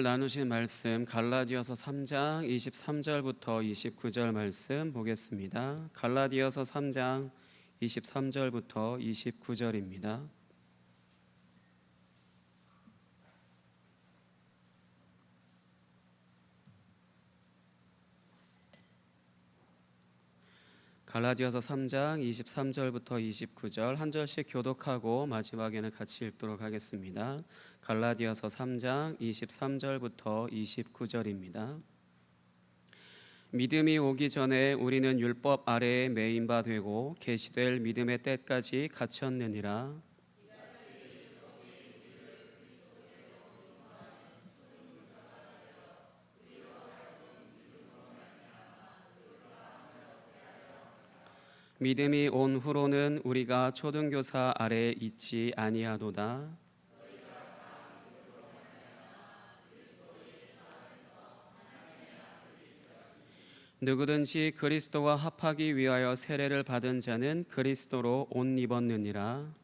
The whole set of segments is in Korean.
나누신 말씀 갈라디아서 3장 23절부터 29절 말씀 보겠습니다. 갈라디아서 3장 23절부터 29절입니다. 갈라디아서 3장 23절부터 29절 한 절씩 교독하고 마지막에는 같이 읽도록 하겠습니다. 갈라디아서 3장 23절부터 29절입니다. 믿음이 오기 전에 우리는 율법 아래에 매인 바 되고 계시될 믿음의 때까지 갇혔느니라. 믿음이 온 후로는 우리가 초등교사 아래에 있지 아니하도다. 누구든지 그리스도와 합하기 위하여 세례를 받은 자는 그리스도로 옷 입었느니라.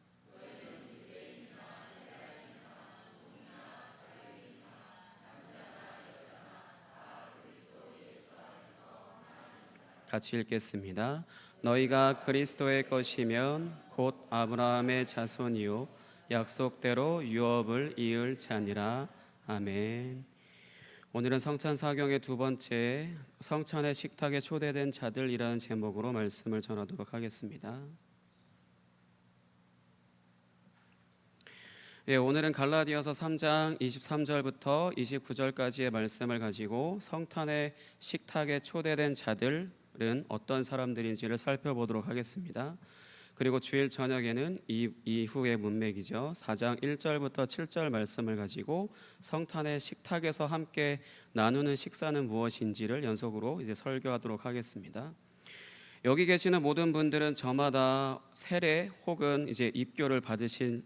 같이 읽겠습니다. 너희가 그리스도의 것이면 곧 아브라함의 자손이요 약속대로 유업을 이을 자니라. 아멘. 오늘은 성찬사경의 두 번째 성찬의 식탁에 초대된 자들이라는 제목으로 말씀을 전하도록 하겠습니다. 오늘은 갈라디아서 3장 23절부터 29절까지의 말씀을 가지고 성탄의 식탁에 초대된 자들은 어떤 사람들인지를 살펴보도록 하겠습니다. 그리고 주일 저녁에는 이후의 문맥이죠. 4장 1절부터 7절 말씀을 가지고 성탄의 식탁에서 함께 나누는 식사는 무엇인지를 연속으로 이제 설교하도록 하겠습니다. 여기 계시는 모든 분들은 저마다 세례 혹은 이제 입교를 받으신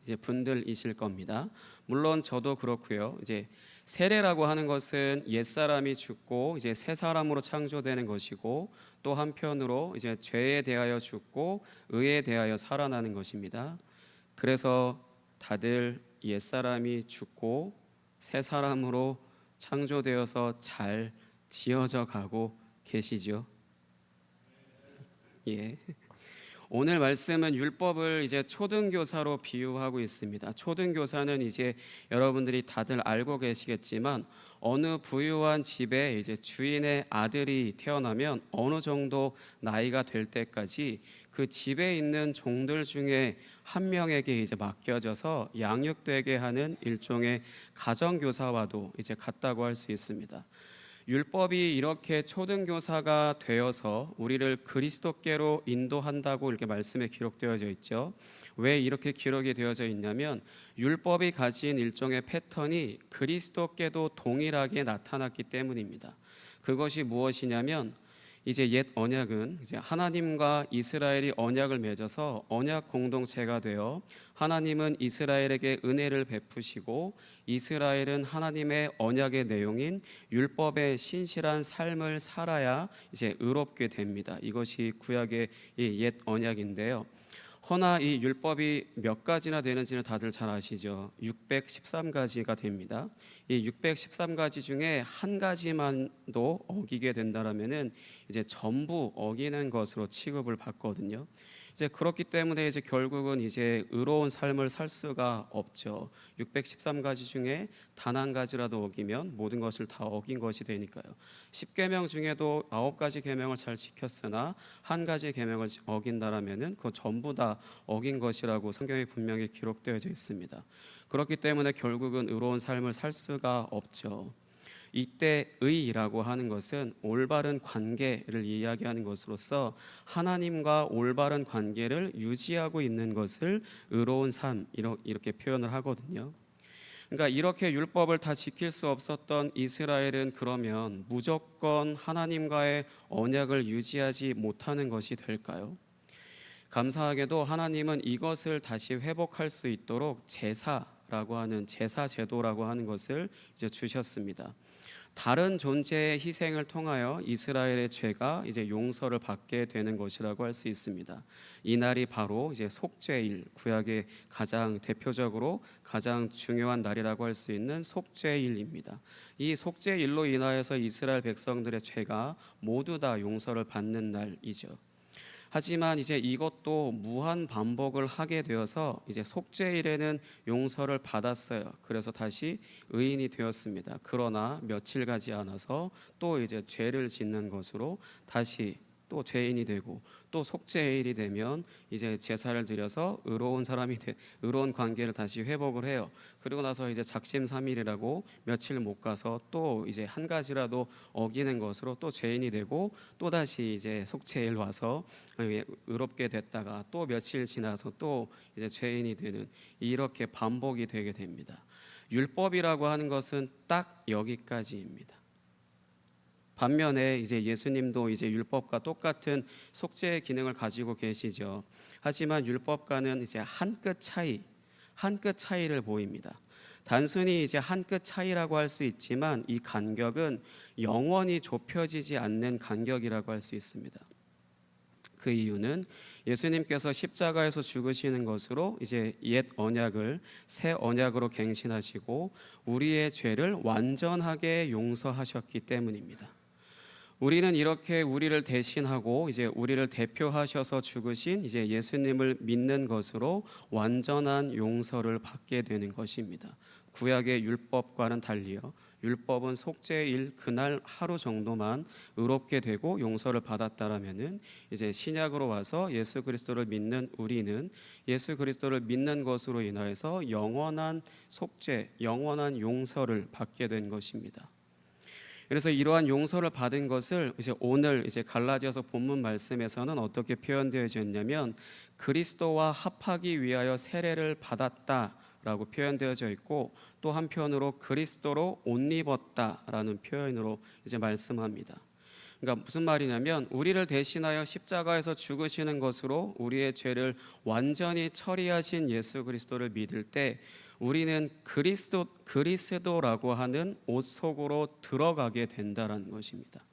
이제 분들이실 겁니다. 물론 저도 그렇고요. 이제 세례라고 하는 것은 옛 사람이 죽고 이제 새 사람으로 창조되는 것이고, 또 한편으로 이제 죄에 대하여 죽고 의에 대하여 살아나는 것입니다. 그래서 다들 옛 사람이 죽고 새 사람으로 창조되어서 잘 지어져 가고 계시죠. 예. 오늘 말씀은 율법을 이제 초등교사로 비유하고 있습니다. 초등교사는 이제 여러분들이 다들 알고 계시겠지만 어느 부유한 집에 이제 주인의 아들이 태어나면 어느 정도 나이가 될 때까지 그 집에 있는 종들 중에 한 명에게 이제 맡겨져서 양육되게 하는 일종의 가정교사와도 이제 같다고 할 수 있습니다. 율법이 이렇게 초등교사가 되어서 우리를 그리스도께로 인도한다고 이렇게 말씀에 기록되어져 있죠. 왜 이렇게 기록이 되어져 있냐면 율법이 가진 일종의 패턴이 그리스도께도 동일하게 나타났기 때문입니다. 그것이 무엇이냐면 이제 옛 언약은 이제 하나님과 이스라엘이 언약을 맺어서 언약 공동체가 되어 하나님은 이스라엘에게 은혜를 베푸시고 이스라엘은 하나님의 언약의 내용인 율법의 신실한 삶을 살아야 이제 의롭게 됩니다. 이것이 구약의 옛 언약인데요. 허나 이 율법이 몇 가지나 되는지는 다들 잘 아시죠? 613가지가 됩니다. 이 613가지 중에 한 가지만도 어기게 된다라면은 이제 전부 어기는 것으로 취급을 받거든요. 이제 그렇기 때문에 이제 결국은 이제 의로운 삶을 살 수가 없죠. 613가지 중에 단 한 가지라도 어기면 모든 것을 다 어긴 것이 되니까요. 10계명 중에도 9가지 계명을 잘 지켰으나 한 가지 계명을 어긴다라면은 그거 전부 다 어긴 것이라고 성경에 분명히 기록되어져 있습니다. 그렇기 때문에 결국은 의로운 삶을 살 수가 없죠. 이때 의라고 하는 것은 올바른 관계를 이야기하는 것으로서 하나님과 올바른 관계를 유지하고 있는 것을 의로운 삶 이렇게 표현을 하거든요. 그러니까 이렇게 율법을 다 지킬 수 없었던 이스라엘은 그러면 무조건 하나님과의 언약을 유지하지 못하는 것이 될까요? 감사하게도 하나님은 이것을 다시 회복할 수 있도록 제사를 제사라고 하는 제사 제도라고 하는 것을 이제 주셨습니다. 다른 존재의 희생을 통하여 이스라엘의 죄가 이제 용서를 받게 되는 것이라고 할 수 있습니다. 이 날이 바로 이제 속죄일, 구약의 가장 대표적으로 가장 중요한 날이라고 할 수 있는 속죄일입니다. 이 속죄일로 인하여서 이스라엘 백성들의 죄가 모두 다 용서를 받는 날이죠. 하지만 이제 이것도 무한 반복을 하게 되어서 이제 속죄일에는 용서를 받았어요. 그래서 다시 의인이 되었습니다. 그러나 며칠 가지 않아서 또 이제 죄를 짓는 것으로 다시 또 죄인이 되고, 또 속죄일이 되면 이제 제사를 드려서 의로운 관계를 다시 회복을 해요. 그리고 나서 이제 작심삼일이라고 며칠 못 가서 또 이제 한 가지라도 어기는 것으로 또 죄인이 되고, 또 다시 이제 속죄일 와서 의롭게 됐다가 또 며칠 지나서 또 이제 죄인이 되는, 이렇게 반복이 되게 됩니다. 율법이라고 하는 것은 딱 여기까지입니다. 반면에 이제 예수님도 이제 율법과 똑같은 속죄의 기능을 가지고 계시죠. 하지만 율법과는 이제 한 끗 차이를 보입니다. 단순히 이제 한 끗 차이라고 할 수 있지만 이 간격은 영원히 좁혀지지 않는 간격이라고 할 수 있습니다. 그 이유는 예수님께서 십자가에서 죽으시는 것으로 이제 옛 언약을 새 언약으로 갱신하시고 우리의 죄를 완전하게 용서하셨기 때문입니다. 우리는 이렇게 우리를 대신하고 이제 우리를 대표하셔서 죽으신 이제 예수님을 믿는 것으로 완전한 용서를 받게 되는 것입니다. 구약의 율법과는 달리요, 율법은 속죄일 그날 하루 정도만 의롭게 되고 용서를 받았다라면은 이제 신약으로 와서 예수 그리스도를 믿는 우리는 예수 그리스도를 믿는 것으로 인하여서 영원한 속죄, 영원한 용서를 받게 된 것입니다. 그래서 이러한 용서를 받은 것을 이제 오늘 이제 갈라디아서 본문 말씀에서는 어떻게 표현되어졌냐면 그리스도와 합하기 위하여 세례를 받았다라고 표현되어져 있고, 또 한편으로 그리스도로 옷 입었다라는 표현으로 이제 말씀합니다. 그러니까 무슨 말이냐면 우리를 대신하여 십자가에서 죽으시는 것으로 우리의 죄를 완전히 처리하신 예수 그리스도를 믿을 때 우리는 그리스도라고 하는 옷 속으로 들어가게 된다라는 것입니다.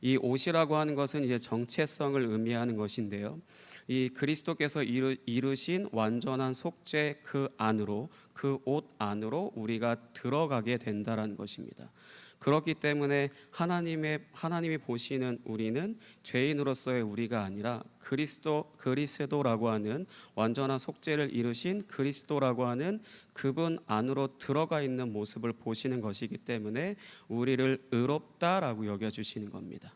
이 옷이라고 하는 것은 이제 정체성을 의미하는 것인데요, 이 그리스도께서 이루신 완전한 속죄 그 안으로, 그 옷 안으로 우리가 들어가게 된다라는 것입니다. 그렇기 때문에 하나님이 보시는 우리는 죄인으로서의 우리가 아니라 그리스도라고 하는 완전한 속죄를 이루신 그리스도라고 하는 그분 안으로 들어가 있는 모습을 보시는 것이기 때문에 우리를 의롭다라고 여겨주시는 겁니다.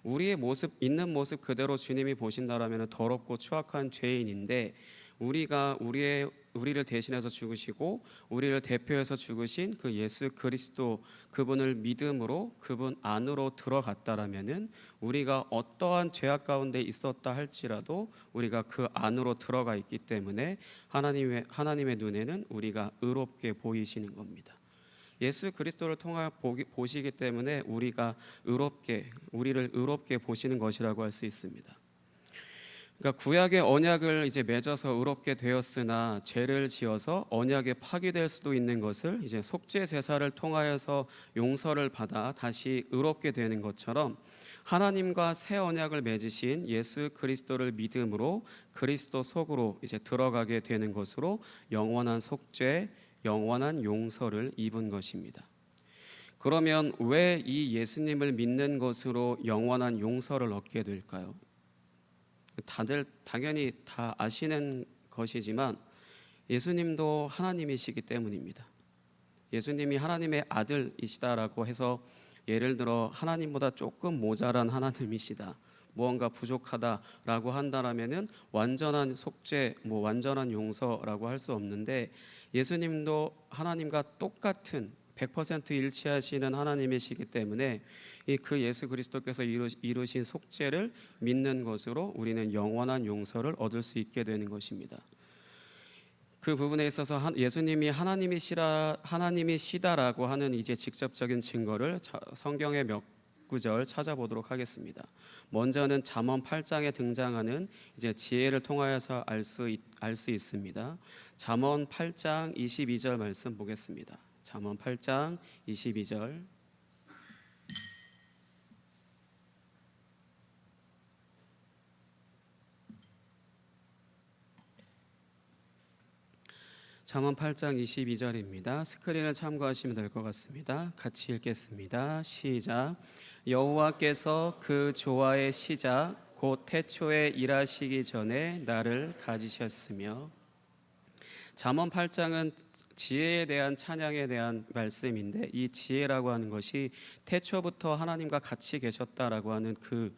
우리의 모습, 있는 모습 그대로 주님이 보신다라면 더럽고 추악한 죄인인데, 우리를 대신해서 죽으시고 우리를 대표해서 죽으신 그 예수 그리스도, 그분을 믿음으로 그분 안으로 들어갔다라면은 우리가 어떠한 죄악 가운데 있었다 할지라도 우리가 그 안으로 들어가 있기 때문에 하나님의 눈에는 우리가 의롭게 보이시는 겁니다. 예수 그리스도를 통하여 보시기 때문에 우리를 의롭게 보시는 것이라고 할 수 있습니다. 그러니까 구약의 언약을 이제 맺어서 의롭게 되었으나 죄를 지어서 언약에 파기될 수도 있는 것을 이제 속죄 제사를 통하여서 용서를 받아 다시 의롭게 되는 것처럼 하나님과 새 언약을 맺으신 예수 그리스도를 믿음으로 그리스도 속으로 이제 들어가게 되는 것으로 영원한 속죄, 영원한 용서를 입은 것입니다. 그러면 왜 이 예수님을 믿는 것으로 영원한 용서를 얻게 될까요? 다들 당연히 다 아시는 것이지만 예수님도 하나님이시기 때문입니다. 예수님이 하나님의 아들이시다라고 해서 예를 들어 하나님보다 조금 모자란 하나님이시다, 무언가 부족하다라고 한다라면은 완전한 속죄, 완전한 용서라고 할 수 없는데, 예수님도 하나님과 똑같은 100% 일치하시는 하나님이시기 때문에 그 예수 그리스도께서 이루신 속죄를 믿는 것으로 우리는 영원한 용서를 얻을 수 있게 되는 것입니다. 그 부분에 있어서 예수님이 하나님이시다라고 하는 이제 직접적인 증거를 성경의 구절 찾아보도록 하겠습니다. 먼저는 잠언 8장에 등장하는 이제 지혜를 통하여서 알 수 있습니다. 잠언 8장 22절 말씀 보겠습니다. 잠언 8장 22절. 잠언 8장 22절입니다. 스크린을 참고하시면 될 것 같습니다. 같이 읽겠습니다. 시작. 여호와께서 그 조화의 시작 곧 태초에 일하시기 전에 나를 가지셨으며. 잠언 8장은 지혜에 대한 찬양에 대한 말씀인데, 이 지혜라고 하는 것이 태초부터 하나님과 같이 계셨다라고 하는 그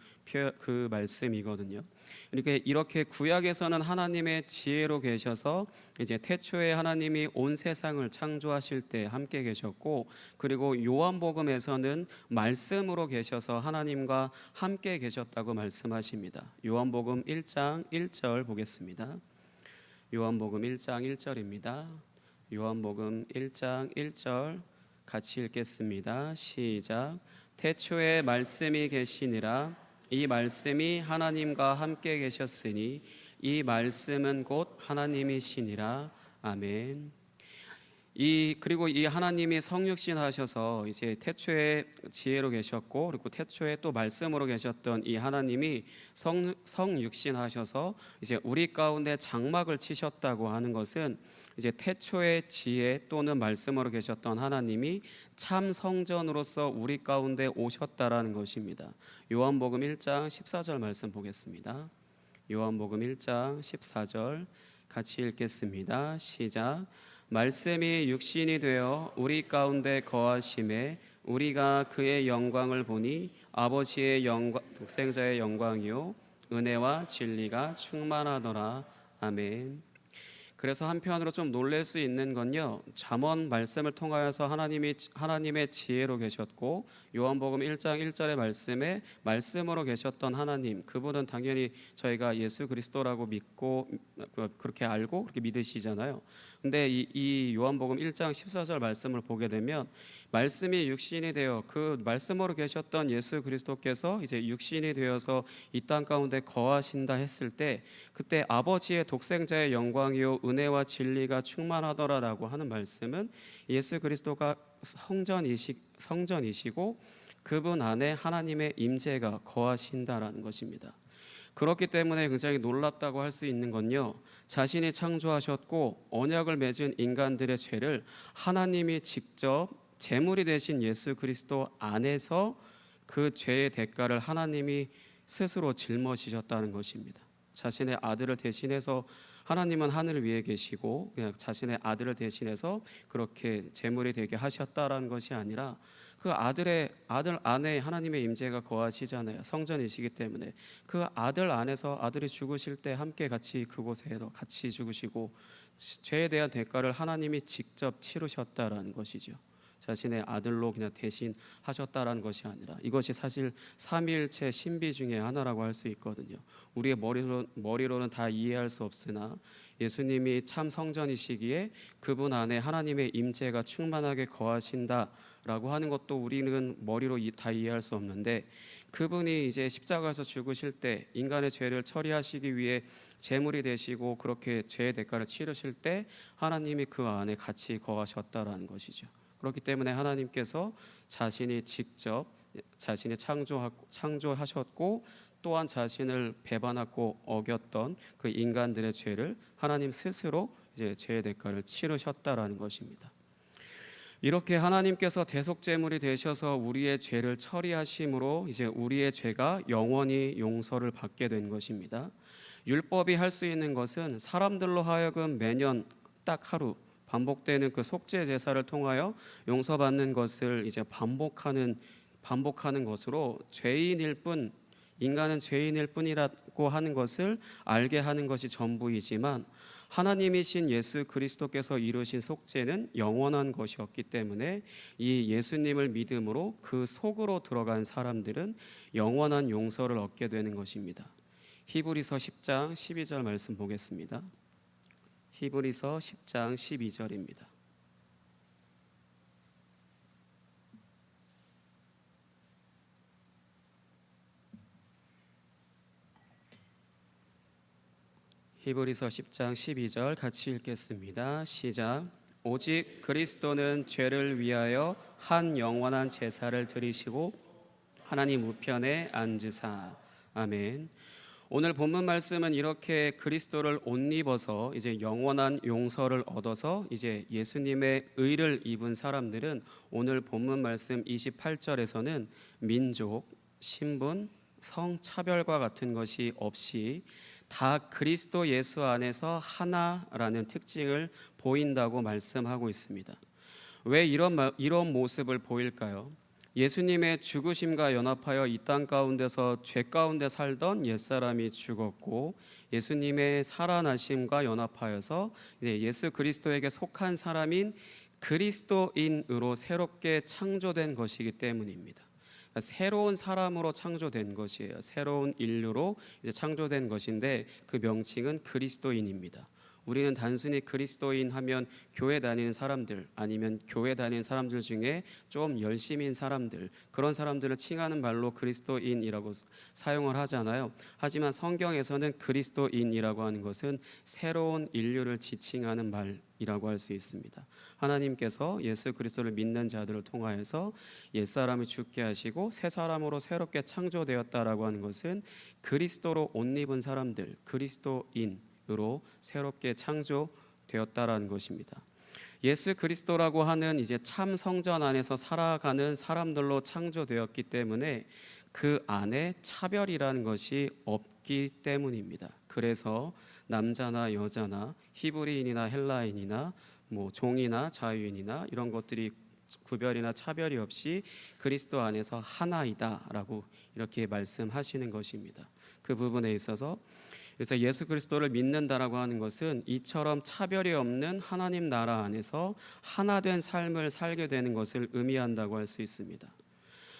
말씀이거든요. 그러니까 이렇게 구약에서는 하나님의 지혜로 계셔서 이제 태초에 하나님이 온 세상을 창조하실 때 함께 계셨고, 그리고 요한복음에서는 말씀으로 계셔서 하나님과 함께 계셨다고 말씀하십니다. 요한복음 1장 1절 보겠습니다. 요한복음 1장 1절입니다. 요한복음 1장 1절 같이 읽겠습니다. 시작. 태초에 말씀이 계시니라. 이 말씀이 하나님과 함께 계셨으니 이 말씀은 곧 하나님이시니라. 아멘. 그리고 이 하나님이 성육신 하셔서 이제 태초에 지혜로 계셨고, 그리고 태초에 또 말씀으로 계셨던 이 하나님이 성육신 하셔서 이제 우리 가운데 장막을 치셨다고 하는 것은, 이제 태초의 지혜 또는 말씀으로 계셨던 하나님이 참 성전으로서 우리 가운데 오셨다라는 것입니다. 요한복음 1장 14절 말씀 보겠습니다. 요한복음 1장 14절 같이 읽겠습니다. 시작. 말씀이 육신이 되어 우리 가운데 거하심에 우리가 그의 영광을 보니 아버지의 영광, 독생자의 영광이요 은혜와 진리가 충만하더라. 아멘. 그래서 한편으로 좀 놀랄 수 있는 건요, 잠언 말씀을 통하여서 하나님의 지혜로 계셨고, 요한복음 1장 1절의 말씀에 말씀으로 계셨던 하나님, 그분은 당연히 저희가 예수 그리스도라고 믿고 그렇게 알고 그렇게 믿으시잖아요. 근데 이 요한복음 1장 14절 말씀을 보게 되면, 말씀이 육신이 되어 그 말씀으로 계셨던 예수 그리스도께서 이제 육신이 되어서 이 땅 가운데 거하신다 했을 때, 그때 아버지의 독생자의 영광이요 은혜와 진리가 충만하더라라고 하는 말씀은 예수 그리스도가 성전이시고 그분 안에 하나님의 임재가 거하신다라는 것입니다. 그렇기 때문에 굉장히 놀랍다고 할 수 있는 건요, 자신이 창조하셨고 언약을 맺은 인간들의 죄를 하나님이 직접 제물이 되신 예수 그리스도 안에서 그 죄의 대가를 하나님이 스스로 짊어지셨다는 것입니다. 자신의 아들을 대신해서, 하나님은 하늘 위에 계시고 그냥 자신의 아들을 대신해서 그렇게 제물이 되게 하셨다라는 것이 아니라, 그 아들 안에 하나님의 임재가 거하시잖아요. 성전이시기 때문에 그 아들 안에서 아들이 죽으실 때 함께 같이 그곳에서 같이 죽으시고 죄에 대한 대가를 하나님이 직접 치르셨다라는 것이죠. 자신의 아들로 그냥 대신 하셨다라는 것이 아니라, 이것이 사실 삼위일체 신비 중에 하나라고 할 수 있거든요. 우리의 머리로는 다 이해할 수 없으나 예수님이 참 성전이시기에 그분 안에 하나님의 임재가 충만하게 거하신다라고 하는 것도 우리는 머리로 다 이해할 수 없는데, 그분이 이제 십자가에서 죽으실 때 인간의 죄를 처리하시기 위해 제물이 되시고 그렇게 죄의 대가를 치르실 때 하나님이 그 안에 같이 거하셨다라는 것이죠. 그렇기 때문에 하나님께서 자신이 직접 자신이 창조하셨고 또한 자신을 배반하고 어겼던 그 인간들의 죄를 하나님 스스로 이제 죄의 대가를 치르셨다라는 것입니다. 이렇게 하나님께서 대속제물이 되셔서 우리의 죄를 처리하심으로 이제 우리의 죄가 영원히 용서를 받게 된 것입니다. 율법이 할 수 있는 것은 사람들로 하여금 매년 딱 하루 반복되는 그 속죄 제사를 통하여 용서받는 것을 이제 반복하는 것으로 인간은 죄인일 뿐이라고 하는 것을 알게 하는 것이 전부이지만, 하나님이신 예수 그리스도께서 이루신 속죄는 영원한 것이었기 때문에 이 예수님을 믿음으로 그 속으로 들어간 사람들은 영원한 용서를 얻게 되는 것입니다. 히브리서 10장 12절 말씀 보겠습니다. 히브리서 10장 12절입니다. 히브리서 10장 12절 같이 읽겠습니다. 시작. 오직 그리스도는 죄를 위하여 한 영원한 제사를 드리시고 하나님 우편에 앉으사. 아멘. 오늘 본문 말씀은 이렇게 그리스도를 옷 입어서 이제 영원한 용서를 얻어서 이제 예수님의 의를 입은 사람들은 오늘 본문 말씀 28절에서는 민족, 신분, 성차별과 같은 것이 없이 다 그리스도 예수 안에서 하나라는 특징을 보인다고 말씀하고 있습니다. 왜 이런 모습을 보일까요? 예수님의 죽으심과 연합하여 이 땅 가운데서 죄 가운데 살던 옛사람이 죽었고 예수님의 살아나심과 연합하여서 예수 그리스도에게 속한 사람인 그리스도인으로 새롭게 창조된 것이기 때문입니다. 새로운 사람으로 창조된 것이에요. 새로운 인류로 이제 창조된 것인데 그 명칭은 그리스도인입니다. 우리는 단순히 그리스도인 하면 교회 다니는 사람들 아니면 교회 다니는 사람들 중에 좀 열심인 사람들, 그런 사람들을 칭하는 말로 그리스도인이라고 사용을 하잖아요. 하지만 성경에서는 그리스도인이라고 하는 것은 새로운 인류를 지칭하는 말이라고 할 수 있습니다. 하나님께서 예수 그리스도를 믿는 자들을 통하여서 옛사람을 죽게 하시고 새 사람으로 새롭게 창조되었다라고 하는 것은 그리스도로 옷 입은 사람들, 그리스도인 으로 새롭게 창조되었다라는 것입니다. 예수 그리스도라고 하는 이제 참 성전 안에서 살아가는 사람들로 창조되었기 때문에 그 안에 차별이라는 것이 없기 때문입니다. 그래서 남자나 여자나 히브리인이나 헬라인이나 뭐 종이나 자유인이나 이런 것들이 구별이나 차별이 없이 그리스도 안에서 하나이다라고 이렇게 말씀하시는 것입니다. 그 부분에 있어서 그래서 예수 그리스도를 믿는다라고 하는 것은 이처럼 차별이 없는 하나님 나라 안에서 하나된 삶을 살게 되는 것을 의미한다고 할 수 있습니다.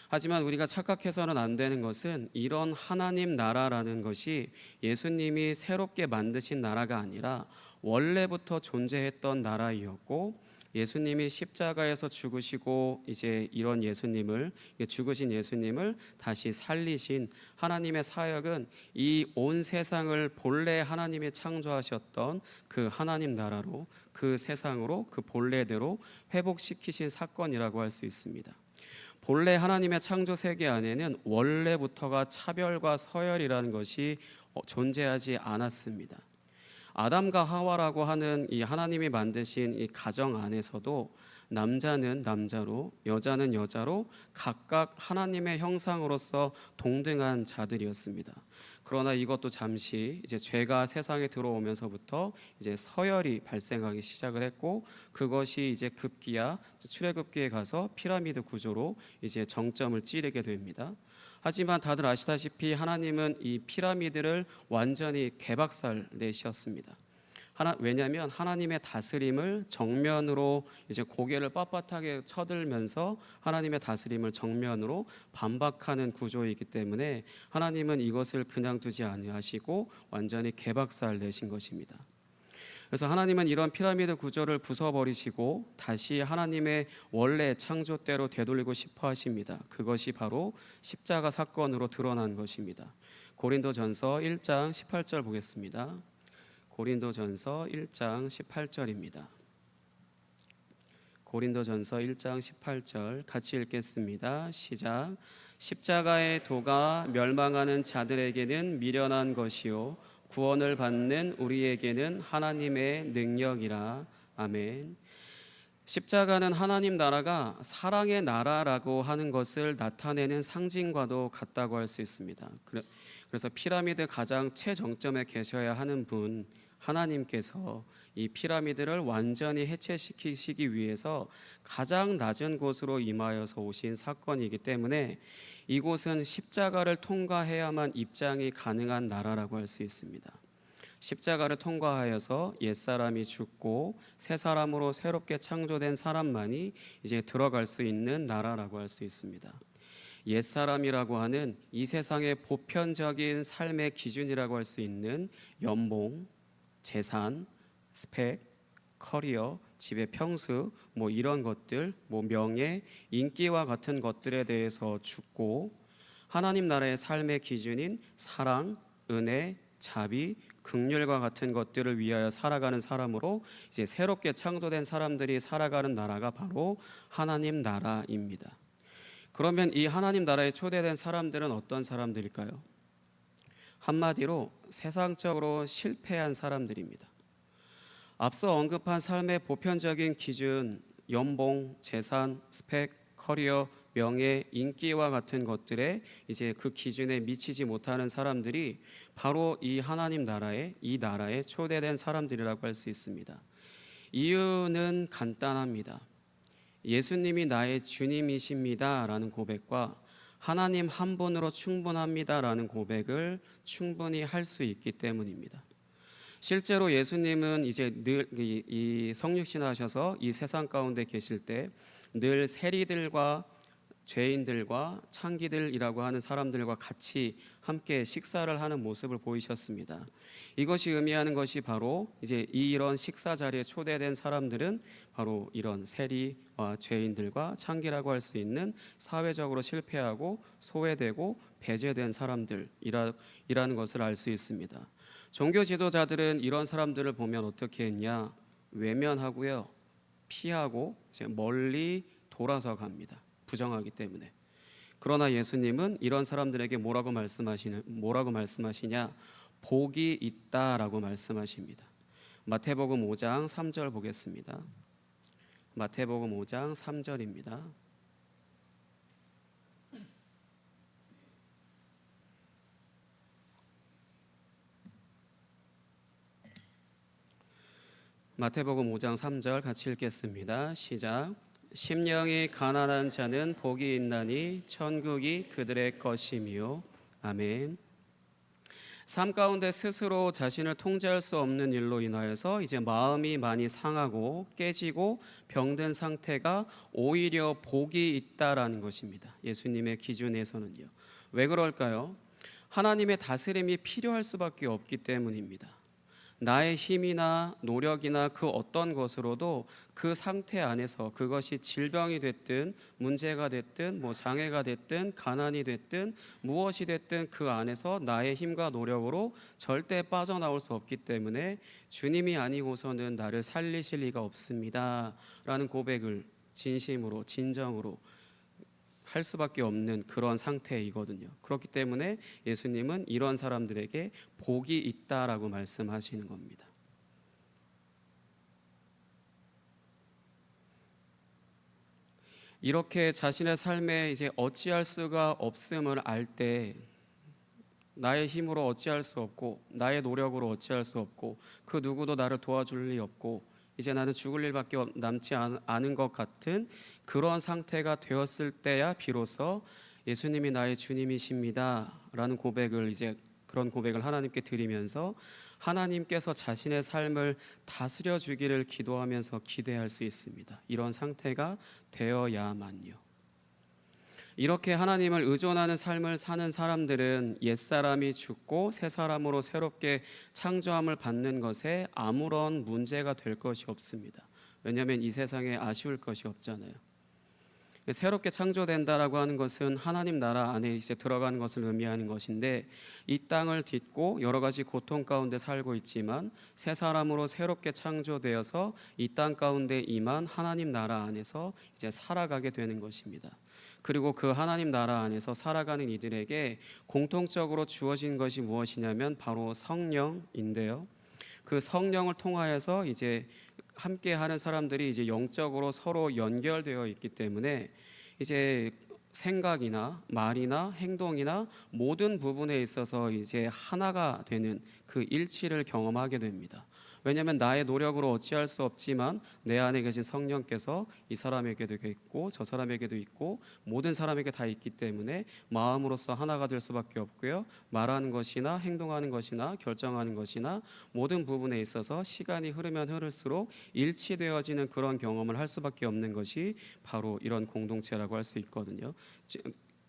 하지만 우리가 착각해서는 안 되는 것은 이런 하나님 나라라는 것이 예수님이 새롭게 만드신 나라가 아니라 원래부터 존재했던 나라이었고 예수님이 십자가에서 죽으시고 이제 이런 예수님을 죽으신 예수님을 다시 살리신 하나님의 사역은 이 온 세상을 본래 하나님이 창조하셨던 그 하나님 나라로 그 세상으로 그 본래대로 회복시키신 사건이라고 할 수 있습니다. 본래 하나님의 창조 세계 안에는 원래부터가 차별과 서열이라는 것이 존재하지 않았습니다. 아담과 하와라고 하는 이 하나님이 만드신 이 가정 안에서도 남자는 남자로 여자는 여자로 각각 하나님의 형상으로서 동등한 자들이었습니다. 그러나 이것도 잠시 이제 죄가 세상에 들어오면서부터 이제 서열이 발생하기 시작을 했고 그것이 이제 급기야 출애굽기에 가서 피라미드 구조로 이제 정점을 찌르게 됩니다. 하지만 다들 아시다시피 하나님은 이 피라미드를 완전히 개박살 내셨습니다. 왜냐하면 하나님의 다스림을 정면으로 이제 고개를 빳빳하게 쳐들면서 하나님의 다스림을 정면으로 반박하는 구조이기 때문에 하나님은 이것을 그냥 두지 아니하시고 완전히 개박살 내신 것입니다. 그래서 하나님은 이런 피라미드 구조를 부숴버리시고 다시 하나님의 원래 창조대로 되돌리고 싶어 하십니다. 그것이 바로 십자가 사건으로 드러난 것입니다. 고린도전서 1장 18절 보겠습니다. 고린도전서 1장 18절입니다. 고린도전서 1장 18절 같이 읽겠습니다. 시작. 십자가의 도가 멸망하는 자들에게는 미련한 것이요 구원을 받는 우리에게는 하나님의 능력이라. 아멘. 십자가는 하나님 나라가 사랑의 나라라고 하는 것을 나타내는 상징과도 같다고 할 수 있습니다. 그래서 피라미드 가장 최정점에 계셔야 하는 분 하나님께서 이 피라미드를 완전히 해체시키시기 위해서 가장 낮은 곳으로 임하여서 오신 사건이기 때문에 이곳은 십자가를 통과해야만 입장이 가능한 나라라고 할 수 있습니다. 십자가를 통과하여서 옛사람이 죽고 새 사람으로 새롭게 창조된 사람만이 이제 들어갈 수 있는 나라라고 할 수 있습니다. 옛사람이라고 하는 이 세상의 보편적인 삶의 기준이라고 할 수 있는 연봉, 재산, 스펙, 커리어, 집의 평수, 뭐 이런 것들, 뭐 명예, 인기와 같은 것들에 대해서 죽고 하나님 나라의 삶의 기준인 사랑, 은혜, 자비, 긍휼과 같은 것들을 위하여 살아가는 사람으로 이제 새롭게 창조된 사람들이 살아가는 나라가 바로 하나님 나라입니다. 그러면 이 하나님 나라에 초대된 사람들은 어떤 사람들일까요? 한마디로 세상적으로 실패한 사람들입니다. 앞서 언급한 삶의 보편적인 기준, 연봉, 재산, 스펙, 커리어, 명예, 인기와 같은 것들에 이제 그 기준에 미치지 못하는 사람들이 바로 이 하나님 나라에, 이 나라에 초대된 사람들이라고 할 수 있습니다. 이유는 간단합니다. 예수님이 나의 주님이십니다 라는 고백과 하나님 한 분으로 충분합니다 라는 고백을 충분히 할 수 있기 때문입니다. 실제로 예수님은 이제 늘 이 성육신하셔서 이 세상 가운데 계실 때 늘 세리들과 죄인들과 창기들이라고 하는 사람들과 같이 함께 식사를 하는 모습을 보이셨습니다. 이것이 의미하는 것이 바로 이제 이런 식사 자리에 초대된 사람들은 바로 이런 세리와 죄인들과 창기라고 할 수 있는 사회적으로 실패하고 소외되고 배제된 사람들이라는 것을 알 수 있습니다. 종교 지도자들은 이런 사람들을 보면 어떻게 했냐? 외면하고요, 피하고 이제 멀리 돌아서 갑니다. 부정하기 때문에. 그러나 예수님은 이런 사람들에게 뭐라고 말씀하시냐? 복이 있다라고 말씀하십니다. 마태복음 5장 3절 보겠습니다. 마태복음 5장 3절입니다. 마태복음 5장 3절 같이 읽겠습니다. 시작. 심령이 가난한 자는 복이 있나니 천국이 그들의 것이미요. 아멘. 삶 가운데 스스로 자신을 통제할 수 없는 일로 인하여서 이제 마음이 많이 상하고 깨지고 병든 상태가 오히려 복이 있다라는 것입니다. 예수님의 기준에서는요. 왜 그럴까요? 하나님의 다스림이 필요할 수밖에 없기 때문입니다. 나의 힘이나 노력이나 그 어떤 것으로도 그 상태 안에서 그것이 질병이 됐든 문제가 됐든 장애가 됐든 가난이 됐든 무엇이 됐든 그 안에서 나의 힘과 노력으로 절대 빠져나올 수 없기 때문에 주님이 아니고서는 나를 살리실 리가 없습니다 라는 고백을 진심으로 진정으로 할 수밖에 없는 그런 상태이거든요. 그렇기 때문에 예수님은 이런 사람들에게 복이 있다라고 말씀하시는 겁니다. 이렇게 자신의 삶에 이제 어찌할 수가 없음을 알 때, 나의 힘으로 어찌할 수 없고 나의 노력으로 어찌할 수 없고 그 누구도 나를 도와줄 리 없고 이제 나는 죽을 일밖에 남지 않은 것 같은 그런 상태가 되었을 때야 비로소 예수님이 나의 주님이십니다 라는 그런 고백을 하나님께 드리면서 하나님께서 자신의 삶을 다스려 주기를 기도하면서 기대할 수 있습니다. 이런 상태가 되어야만요. 이렇게 하나님을 의존하는 삶을 사는 사람들은 옛사람이 죽고 새 사람으로 새롭게 창조함을 받는 것에 아무런 문제가 될 것이 없습니다. 왜냐하면 이 세상에 아쉬울 것이 없잖아요. 새롭게 창조된다라고 하는 것은 하나님 나라 안에 이제 들어가는 것을 의미하는 것인데, 이 땅을 딛고 여러 가지 고통 가운데 살고 있지만 새 사람으로 새롭게 창조되어서 이 땅 가운데 임한 하나님 나라 안에서 이제 살아가게 되는 것입니다. 그리고 그 하나님 나라 안에서 살아가는 이들에게 공통적으로 주어진 것이 무엇이냐면 바로 성령인데요. 그 성령을 통하여서 이제 함께 하는 사람들이 이제 영적으로 서로 연결되어 있기 때문에 이제 생각이나 말이나 행동이나 모든 부분에 있어서 이제 하나가 되는 그 일치를 경험하게 됩니다. 왜냐하면 나의 노력으로 어찌할 수 없지만 내 안에 계신 성령께서 이 사람에게도 있고 저 사람에게도 있고 모든 사람에게 다 있기 때문에 마음으로서 하나가 될 수밖에 없고요. 말하는 것이나 행동하는 것이나 결정하는 것이나 모든 부분에 있어서 시간이 흐르면 흐를수록 일치되어지는 그런 경험을 할 수밖에 없는 것이 바로 이런 공동체라고 할 수 있거든요.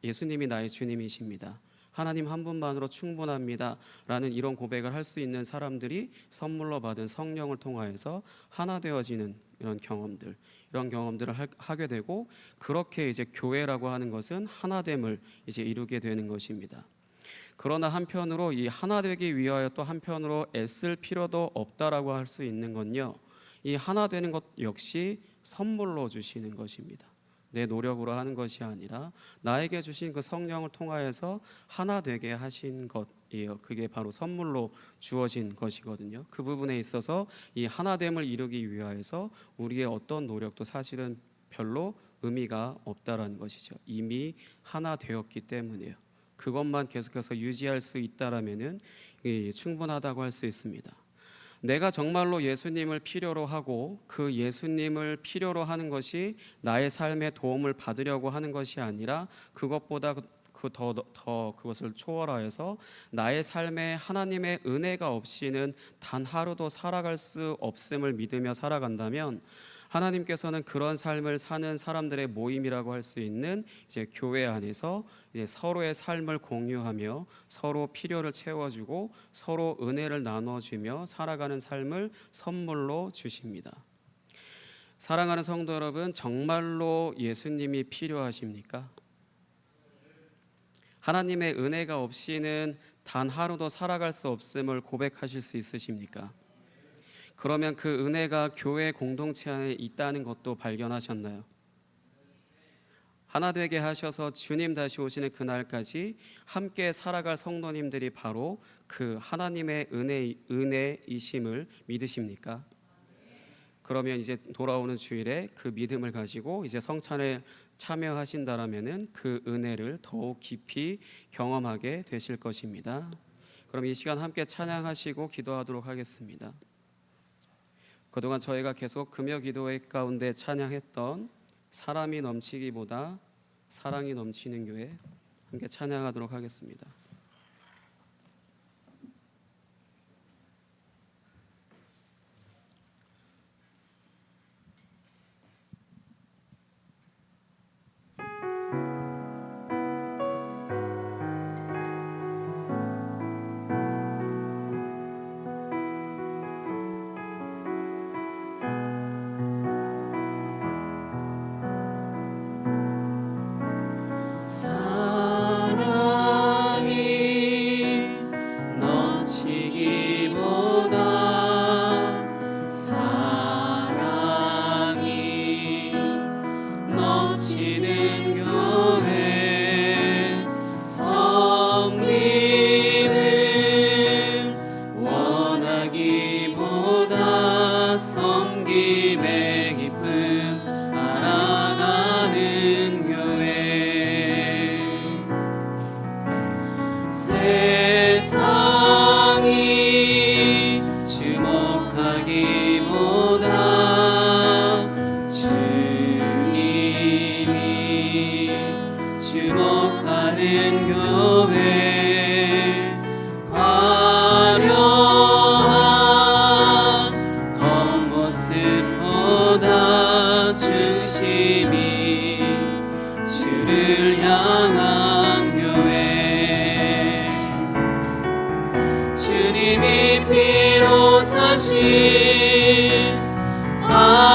예수님이 나의 주님이십니다. 하나님 한 분만으로 충분합니다 라는 이런 고백을 할 수 있는 사람들이 선물로 받은 성령을 통하여서 하나 되어지는 이런 경험들을 하게 되고, 그렇게 이제 교회라고 하는 것은 하나됨을 이제 이루게 되는 것입니다. 그러나 한편으로 이 하나 되기 위하여 또 한편으로 애쓸 필요도 없다라고 할 수 있는 건요, 이 하나 되는 것 역시 선물로 주시는 것입니다. 내 노력으로 하는 것이 아니라 나에게 주신 그 성령을 통하여서 하나 되게 하신 것이에요. 그게 바로 선물로 주어진 것이거든요. 그 부분에 있어서 이 하나됨을 이루기 위하여서 우리의 어떤 노력도 사실은 별로 의미가 없다라는 것이죠. 이미 하나 되었기 때문에요. 그것만 계속해서 유지할 수 있다라면은 충분하다고 할 수 있습니다. 내가 정말로 예수님을 필요로 하고 그 예수님을 필요로 하는 것이 나의 삶에 도움을 받으려고 하는 것이 아니라 그것보다 더 그것을 초월하여서 나의 삶에 하나님의 은혜가 없이는 단 하루도 살아갈 수 없음을 믿으며 살아간다면 하나님께서는 그런 삶을 사는 사람들의 모임이라고 할 수 있는 이제 교회 안에서 이제 서로의 삶을 공유하며 서로 필요를 채워주고 서로 은혜를 나눠주며 살아가는 삶을 선물로 주십니다. 사랑하는 성도 여러분, 정말로 예수님이 필요하십니까? 하나님의 은혜가 없이는 단 하루도 살아갈 수 없음을 고백하실 수 있으십니까? 그러면 그 은혜가 교회 공동체 안에 있다는 것도 발견하셨나요? 하나 되게 하셔서 주님 다시 오시는 그날까지 함께 살아갈 성도님들이 바로 그 하나님의 은혜이심을 믿으십니까? 그러면 이제 돌아오는 주일에 그 믿음을 가지고 이제 성찬에 참여하신다라면은 그 은혜를 더욱 깊이 경험하게 되실 것입니다. 그럼 이 시간 함께 찬양하시고 기도하도록 하겠습니다. 그동안 저희가 계속 금요 기도회 가운데 찬양했던 사람이 넘치기보다 사랑이 넘치는 교회, 함께 찬양하도록 하겠습니다.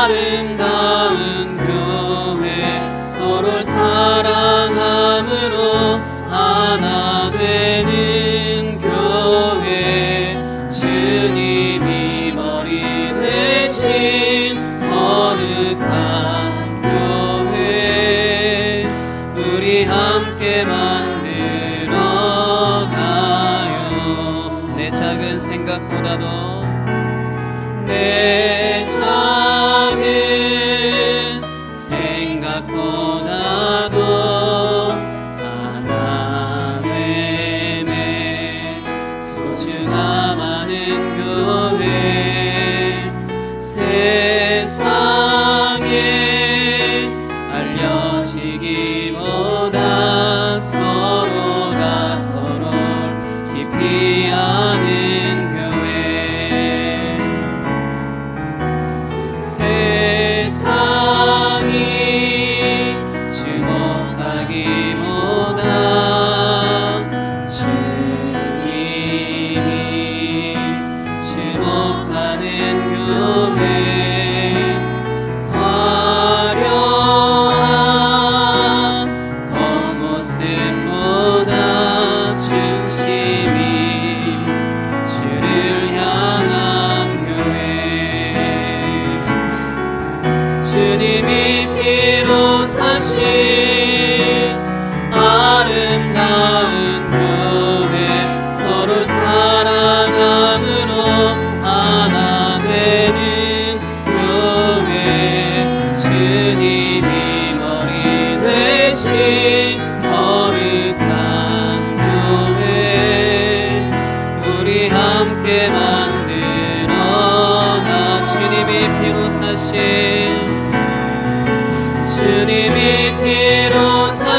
아름다운 교회 서로 사랑함으로 하나 되는 교회 주님이 머리 되신 거룩한 교회 우리 함께 만들어가요. 내 작은 생각보다도 내 작은 생각보다도 하나됨에 소중함하는 교회 세상에 알려지기보다 서로가 서로를 깊이 아는 교회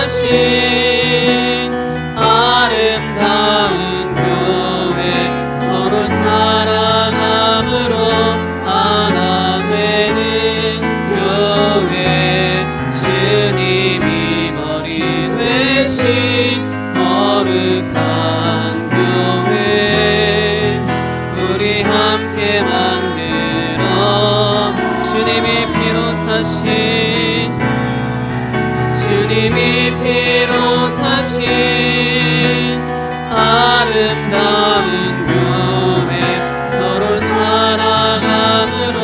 사신 아름다운 교회 서로 사랑함으로 하나 되는 교회 주님이 머리 되신 거룩한 교회 우리 함께 만들어 주님이 피로 사신 주님이 피로 사신 아름다운 교회 서로 사랑함으로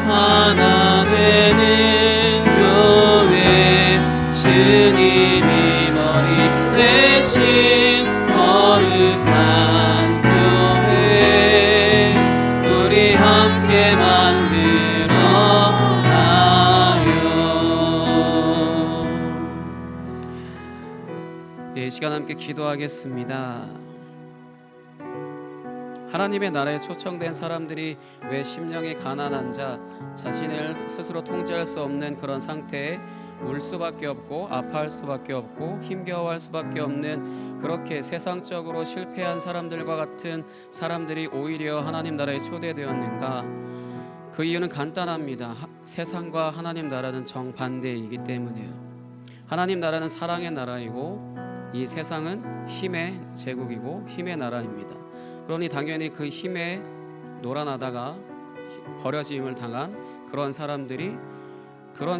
하나 되는 교회 주님이 머리 되신 거룩한 교회 우리 함께 만들어 이 시간 함께 기도하겠습니다. 하나님의 나라에 초청된 사람들이 왜 심령이 가난한 자, 자신을 스스로 통제할 수 없는 그런 상태에 울 수밖에 없고 아파할 수밖에 없고 힘겨워할 수밖에 없는 그렇게 세상적으로 실패한 사람들과 같은 사람들이 오히려 하나님 나라에 초대되었는가? 그 이유는 간단합니다. 세상과 하나님 나라는 정반대이기 때문이에요. 하나님 나라는 사랑의 나라이고 이 세상은 힘의 제국이고 힘의 나라입니다. 그러니 당연히 그 힘에 놀아나다가 버려짐을 당한 그런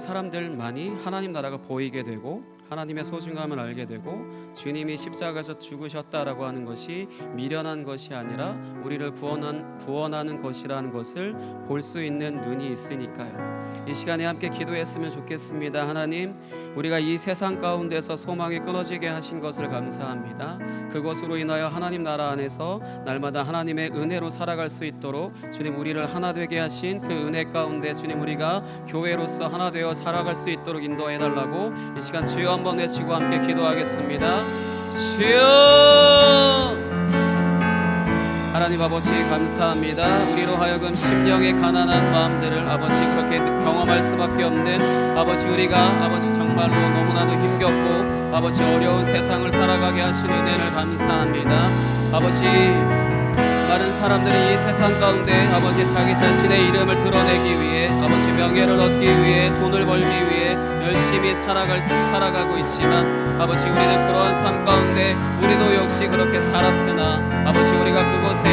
사람들만이 하나님 나라가 보이게 되고 하나님의 소중함을 알게 되고 주님이 십자가에서 죽으셨다라고 하는 것이 미련한 것이 아니라 우리를 구원하는 것이라는 것을 볼 수 있는 눈이 있으니까요. 이 시간에 함께 기도했으면 좋겠습니다. 하나님, 우리가 이 세상 가운데서 소망이 끊어지게 하신 것을 감사합니다. 그것으로 인하여 하나님 나라 안에서 날마다 하나님의 은혜로 살아갈 수 있도록 주님 우리를 하나 되게 하신 그 은혜 가운데 주님 우리가 교회로서 하나 되어 살아갈 수 있도록 인도해 달라고 이 시간 주여 한번 외치고 함께 기도하겠습니다. 주여! 하나님 아버지 감사합니다. 우리로 하여금 심령의 가난한 마음들을 아버지 그렇게 경험할 수밖에 없는 아버지 우리가 아버지 정말로 너무나도 힘겹고 아버지 어려운 세상을 살아가게 하신 은혜를 감사합니다. 아버지 많은 사람들이 이 세상 가운데 아버지 자기 자신의 이름을 드러내기 위해 아버지 명예를 얻기 위해 돈을 벌기 위해 열심히 살아가고 있지만 아버지 우리는 그러한 삶 가운데 우리도 역시 그렇게 살았으나 아버지 우리가 그곳에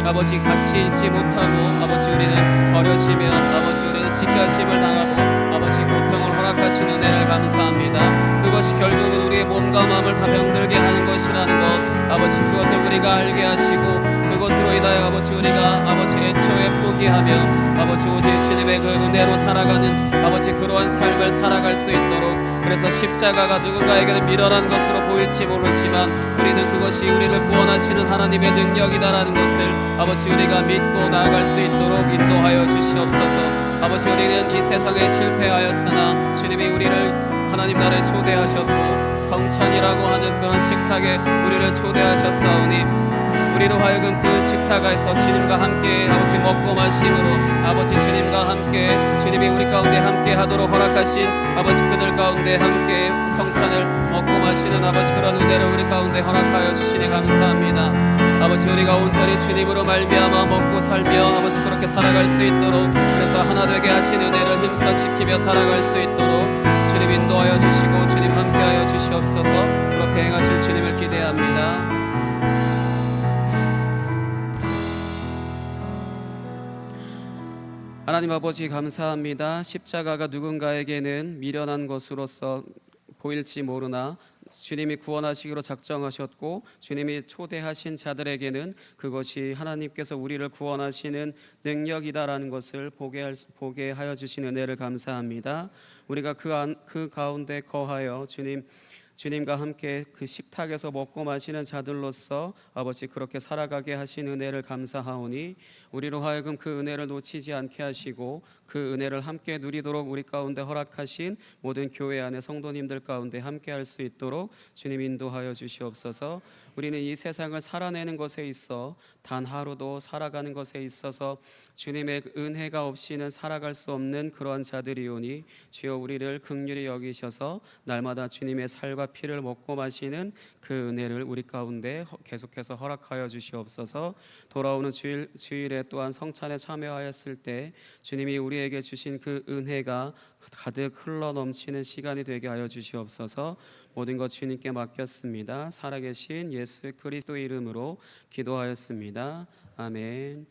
아버지 같이 있지 못하고 아버지 우리는 버려지면 아버지 우리는 찢겨짐을 당하고 아버지 고통을 허락하신 은혜를 감사합니다. 그것이 결국은 우리의 몸과 마음을 다 병들게 하는 것이라는 것 아버지 그것을 우리가 알게 하시고 그것으로 인하여 아버지 우리가 아버지 애초에 포기하며 아버지 오직 주님의 그 은혜로 살아가는 아버지 그러한 삶을 살아갈 수 있도록 그래서 십자가가 누군가에게는 미련한 것으로 보일지 모르지만 우리는 그것이 우리를 구원하시는 하나님의 능력이다라는 것을 아버지 우리가 믿고 나아갈 수 있도록 인도하여 주시옵소서. 아버지 우리는 이 세상에 실패하였으나 주님이 우리를 하나님 나라에 초대하셨고 성찬이라고 하는 그런 식탁에 우리를 초대하셨사오니 우리로 하여금 그 식탁에서 주님과 함께 아버지 먹고 마심으로 아버지 주님과 함께 주님이 우리 가운데 함께 하도록 허락하신 아버지 그들 가운데 함께 성찬을 먹고 마시는 아버지 그런 은혜를 우리 가운데 허락하여 주시니 감사합니다. 아버지 우리가 온전히 주님으로 말미암아 먹고 살며 아버지 그렇게 살아갈 수 있도록 그래서 하나 되게 하신 은혜를 힘써 지키며 살아갈 수 있도록 주님 인도하여 주시고 주님 함께하여 주시옵소서. 그렇게 행하실 주님을 기대합니다. 하나님 아버지 감사합니다. 십자가가 누군가에게는 미련한 것으로서 보일지 모르나 주님이 구원하시기로 작정하셨고 주님이 초대하신 자들에게는 그것이 하나님께서 우리를 구원하시는 능력이다라는 것을 보게 하여 주신 은혜를 감사합니다. 우리가 그 가운데 거하여 주님과 함께 그 식탁에서 먹고 마시는 자들로서 아버지 그렇게 살아가게 하신 은혜를 감사하오니 우리로 하여금 그 은혜를 놓치지 않게 하시고 그 은혜를 함께 누리도록 우리 가운데 허락하신 모든 교회 안의 성도님들 가운데 함께 할 수 있도록 주님 인도하여 주시옵소서. 우리는 이 세상을 살아내는 것에 있어 단 하루도 살아가는 것에 있어서 주님의 은혜가 없이는 살아갈 수 없는 그러한 자들이오니 주여 우리를 긍휼히 여기셔서 날마다 주님의 살과 몸과 피를 먹고 마시는 그 은혜를 우리 가운데 계속해서 허락하여 주시옵소서. 돌아오는 주일에 또한 성찬에 참여하였을 때 주님이 우리에게 주신 그 은혜가 가득 흘러 넘치는 시간이 되게 하여 주시옵소서. 모든 것 주님께 맡겼습니다. 살아계신 예수 그리스도 이름으로 기도하였습니다. 아멘.